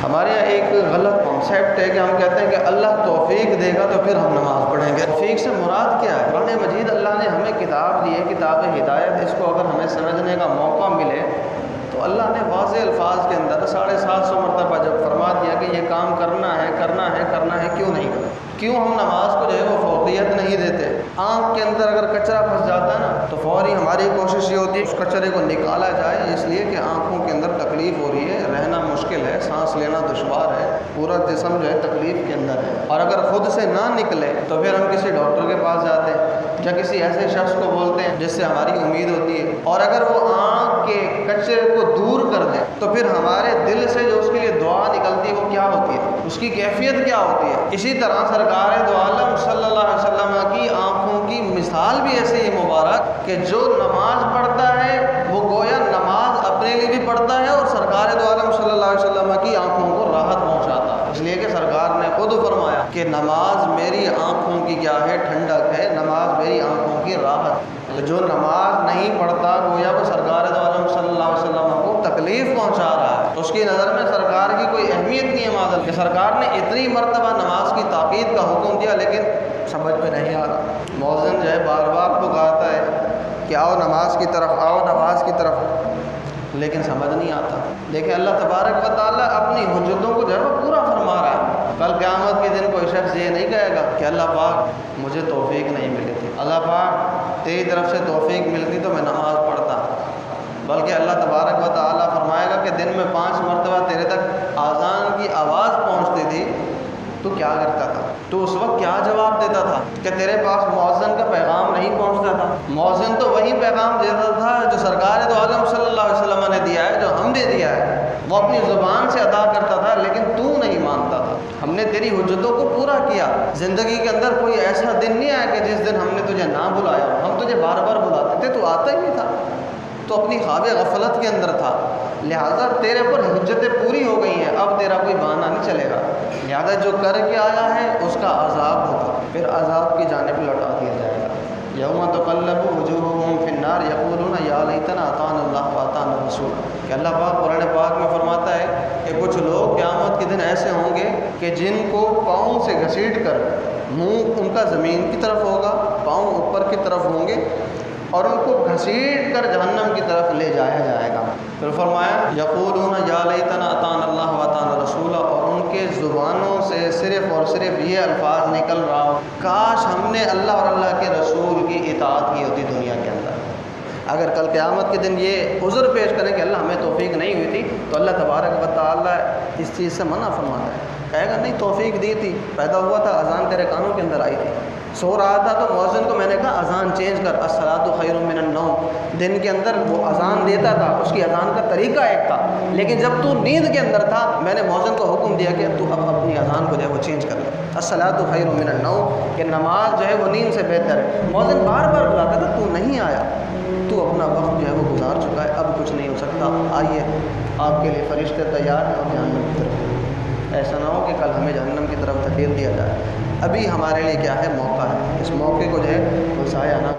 ہمارے یہاں ایک غلط کانسیپٹ ہے کہ ہم کہتے ہیں کہ اللہ توفیق دے گا تو پھر ہم نماز پڑھیں گے۔ توفیق سے مراد کیا ہے؟ قرآن مجید اللہ نے ہمیں کتاب دی ہے، کتاب ہدایت، اس کو اگر ہمیں سمجھنے کا موقع ملے تو اللہ نے واضح الفاظ کے اندر 750 مرتبہ جب فرما دیا کہ یہ کام کرنا ہے کرنا ہے کرنا ہے، کیوں نہیں کرنا؟ کیوں ہم نماز کو جو ہے وہ فوقیت نہیں دیتے؟ آنکھ کے اندر اگر کچرا پھنس جاتا ہے نا تو فوری ہماری کوشش یہ ہوتی ہے اس کچرے کو نکالا جائے، اس لیے کہ آنکھوں کے اندر تکلیف ہو رہی ہے، رہنا مشکل ہے، سانس لینا دشوار ہے، پورا جسم جو ہے تکلیف کے اندر ہے۔ اور اگر خود سے نہ نکلے تو پھر ہم کسی ڈاکٹر کے پاس جاتے ہیں یا کسی ایسے شخص کو بولتے ہیں جس سے ہماری امید ہوتی ہے، اور اگر وہ آنکھ کے کچرے کو دور کر دیں تو پھر ہمارے دل سے جو اس کے لیے دعا نکلتی ہے وہ کیا ہوتی ہے، اس کی کیفیت کیا ہوتی ہے۔ اسی طرح سرکار دو عالم صلی اللہ علیہ وسلم کی آنکھوں کی مثال بھی ایسے ہی مبارک کہ جو نماز پڑھتا ہے وہ گویا نماز اپنے لیے بھی پڑھتا ہے اور سرکار دو عالم صلی اللہ علیہ وسلم کی آنکھوں کو راحت پہنچاتا ہے، اس لیے کہ سرکار نے خود فرمایا کہ نماز میری آنکھوں کی کیا ہے؟ ٹھنڈک ہے، نماز میری آنکھوں کی راحت۔ جو نماز نہیں پڑھتا گویا وہ سرکار دو عالم صلی اللہ علیہ وسلم کو تکلیف پہنچا رہا ہے، اس کی نظر میں سرکار کی کوئی اہمیت نہیں ہے معذل کہ سرکار نے اتنی مرتبہ نماز کی تاکید کا حکم دیا لیکن سمجھ میں نہیں آ رہا۔ مؤذن جو ہے بار بار پکارتا ہے کہ آؤ نماز کی طرف، آؤ نماز کی طرف، لیکن سمجھ نہیں آتا۔ دیکھیں اللہ تبارک و تعالیٰ اپنی حجتوں کو جو ہے وہ پورا فرما رہا ہے۔ کل قیامت کے دن کوئی شخص یہ نہیں کہے گا کہ اللہ پاک مجھے توفیق نہیں ملی تھی، اللہ پاک تیری طرف سے توفیق ملتی تو میں نماز پڑھتا، بلکہ اللہ تبارک و تعالیٰ فرمائے گا کہ دن میں 5 مرتبہ تیرے تک اذان کی آواز پہنچتی تھی، تو کیا کرتا تھا؟ تو اس وقت کیا جواب دیتا تھا کہ تیرے پاس مؤذن کا پیغام نہیں پہنچتا تھا؟ مؤذن تو وہی پیغام دیتا تھا جو سرکار دو عالم صلی اللہ علیہ وسلم نے دیا ہے، جو ہم نے دیا ہے، وہ اپنی زبان سے ادا کرتا تھا لیکن تو نہیں مانتا تھا۔ ہم نے تیری حجتوں کو پورا کیا، زندگی کے اندر کوئی ایسا دن نہیں آیا کہ جس دن ہم نے تجھے نہ بلایا، ہم تجھے بار بار بلاتے تھے، تو آتا ہی نہیں تھا، تو اپنی خواب غفلت کے اندر تھا، لہٰذا تیرے پر حجتیں پوری ہو گئی ہیں، اب تیرا کوئی بہانہ نہیں چلے گا، لہٰذا جو کر کے آیا ہے اس کا عذاب ہوگا، پھر عذاب کی جانب لوٹا دیا جائے گا۔ یوم تقلب وجوہہم فی النار یقولون یا لیتنا اطعنا اللہ واطعنا الرسول، کہ اللہ پاک قرآن پاک میں فرماتا ہے کہ کچھ لوگ قیامت کے دن ایسے ہوں گے کہ جن کو پاؤں سے گھسیٹ کر منہ ان کا زمین کی طرف ہوگا، پاؤں اوپر کی طرف ہوں گے اور ان کو گھسیٹ کر جہنم کی طرف لے جایا جائے گا۔ پھر فرمایا یقولون یا لیتنا اطعنا اللہ واطعنا الرسول، اور ان کے زبانوں سے صرف اور صرف یہ الفاظ نکل رہا ہو کاش ہم نے اللہ اور اللہ کے رسول کی اطاعت کی ہوتی دنیا کے اندر۔ اگر کل قیامت کے دن یہ عذر پیش کریں کہ اللہ ہمیں توفیق نہیں ہوئی تھی تو اللہ تبارک و تعالیٰ اس چیز سے منع فرماتا ہے، کہے گا نہیں توفیق دی تھی، پیدا ہوا تھا، اذان تیرے کانوں کے اندر آئی تھی، سو رہا تھا تو مؤذن کو میں نے کہا اذان چینج کر، الصلاۃ خیر من النوم، دن کے اندر وہ اذان دیتا تھا، اس کی اذان کا طریقہ ایک تھا، لیکن جب تو نیند کے اندر تھا میں نے مؤذن کو حکم دیا کہ تو اب اپنی اذان کو جو ہے وہ چینج کر لے، الصلاۃ خیر من النوم، کہ نماز جو ہے وہ نیند سے بہتر ہے۔ مؤذن بار بار بلاتا تھا تو نہیں آیا، تو اپنا وقت جو ہے وہ گزار چکا ہے، اب کچھ نہیں ہو سکتا، آئیے آپ کے لیے فرشتے تیار ہیں اور جہنم کی طرف، ایسا نہ ہو کہ کل ہمیں جہنم کی طرف دھکیل دیا جائے۔ ابھی ہمارے لیے کیا ہے؟ موقع ہے، اس موقع کو جو ہے وہ ضائع نہ